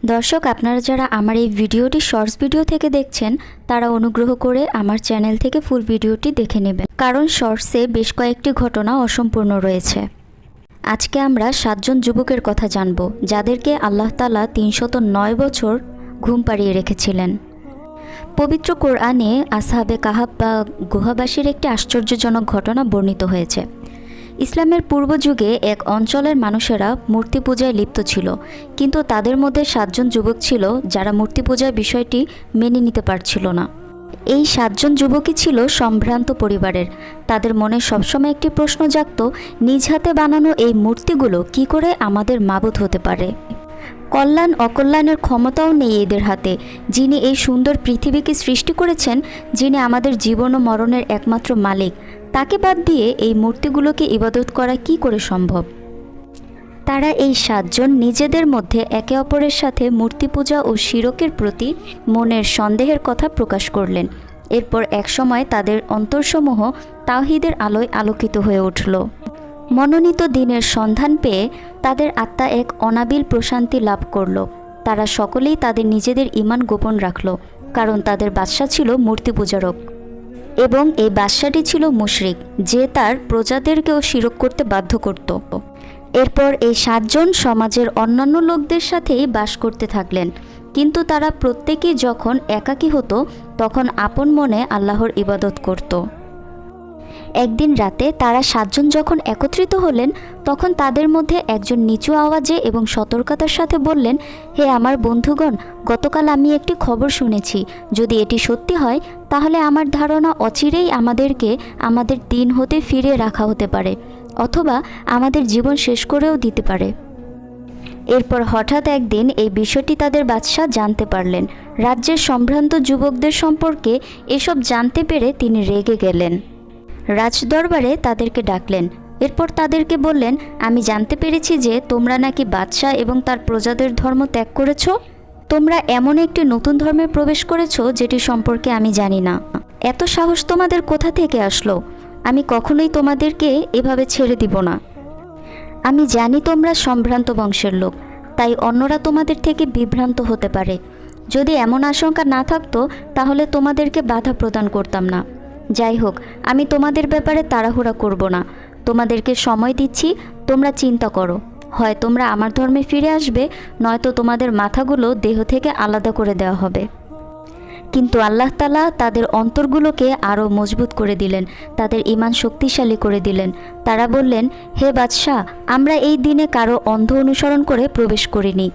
দর্শক, আপনারা যারা আমার এই ভিডিওটি শর্টস ভিডিও থেকে দেখছেন তারা অনুগ্রহ করে আমার চ্যানেল থেকে ফুল ভিডিওটি দেখে নেবেন, কারণ শর্টসে বেশ কয়েকটি ঘটনা অসম্পূর্ণ রয়েছে। আজকে আমরা 7 জন যুবকের কথা জানব, যাদেরকে আল্লাহ তাআলা 309 বছর ঘুম পাড়িয়ে রেখেছিলেন। পবিত্র কোরআনে আসহাবে কাহাব বা গুহাবাসীর একটি আশ্চর্যজনক ঘটনা বর্ণিত হয়েছে। ইসলামের পূর্ব যুগে এক অঞ্চলের মানুষেরা মূর্তি পূজায় লিপ্ত ছিল, কিন্তু তাদের মধ্যে 7 জন যুবক ছিল যারা মূর্তি পূজার বিষয়টি মেনে নিতে পারছিল না। এই 7 জন যুবকই ছিল সম্ভ্রান্ত পরিবারের। তাদের মনে সবসময় একটি প্রশ্ন জাগত, নিজ হাতে বানানো এই মূর্তিগুলো কি করে আমাদের মাবুদ হতে পারে? কল্যাণ অকল্যাণের ক্ষমতাও নেই এদের হাতে। যিনি এই সুন্দর পৃথিবীকে সৃষ্টি করেছেন, যিনি আমাদের জীবন ও মরণের একমাত্র মালিক, তাকে বাদ দিয়ে এই মূর্তিগুলোকে ইবাদত করা কি করে সম্ভব? তারা এই 7 জন নিজেদের মধ্যে একে অপরের সাথে মূর্তি পূজা ও শিরকের প্রতি মনের সন্দেহের কথা প্রকাশ করলেন। এরপর একসময় তাদের অন্তরসমূহ তাওহীদের আলোয় আলোকিত হয়ে উঠল। মনোনীত দিনের সন্ধান পেয়ে তাদের আত্মা এক অনাবিল প্রশান্তি লাভ করল। তারা সকলেই তাদের নিজেদের ঈমান গোপন রাখল, কারণ তাদের বাদশা ছিল মূর্তি পূজারক এবং এই বাদশাটি ছিল মুশরিক, যে তার প্রজাদেরকেও শিরক করতে বাধ্য করত। এরপর এই 7 জন সমাজের অন্যান্য লোকদের সাথেই বাস করতে থাকলেন, কিন্তু তারা প্রত্যেকেই যখন একাকী হতো তখন আপন মনে আল্লাহর ইবাদত করত। একদিন রাতে তারা 7 জন যখন একত্রিত হলেন, তখন তাদের মধ্যে একজন নিচু আওয়াজে এবং সতর্কতার সাথে বললেন, হে আমার বন্ধুগণ, গতকাল আমি একটি খবর শুনেছি। যদি এটি সত্যি হয় তাহলে আমার ধারণা অচিরেই আমাদেরকে আমাদের দিন হতে ফিরে রাখা হতে পারে, অথবা আমাদের জীবন শেষ করেও দিতে পারে। এরপর হঠাৎ একদিন এই বিষয়টি তাদের বাদশা জানতে পারলেন। রাজ্যের সম্ভ্রান্ত যুবকদের সম্পর্কে এসব জানতে পেরে তিনি রেগে গেলেন। রাজদরবারে তাদেরকে ডাকলেন। এরপর তাদেরকে বললেন, আমি জানতে পেরেছি যে তোমরা নাকি বাদশা এবং তার প্রজাদের ধর্ম ত্যাগ করেছ। তোমরা এমন একটি নতুন ধর্মে প্রবেশ করেছ যেটি সম্পর্কে আমি জানি না। এত সাহস তোমাদের কোথা থেকে আসলো? আমি কখনোই তোমাদেরকে এভাবে ছেড়ে দিব না। আমি জানি তোমরা সম্ভ্রান্ত বংশের লোক, তাই অন্যরা তোমাদের থেকে বিভ্রান্ত হতে পারে। যদি এমন আশঙ্কা না থাকতো তাহলে তোমাদেরকে বাধা প্রদান করতাম না। যাই হোক, আমি তোমাদের ব্যাপারে তাড়াহুড়া করব না। তোমাদেরকে সময় দিচ্ছি, তোমরা চিন্তা করো। হয় তোমরা আমার ধর্মে ফিরে আসবে, নয়তো তোমাদের মাথাগুলো দেহ থেকে আলাদা করে দেওয়া হবে। কিন্তু আল্লাহ তাআলা তাদের অন্তরগুলোকে আরও মজবুত করে দিলেন, তাদের ঈমান শক্তিশালী করে দিলেন। তারা বললেন, হে বাদশাহ, আমরা এই দিনে কারো অন্ধ অনুসরণ করে প্রবেশ করিনি।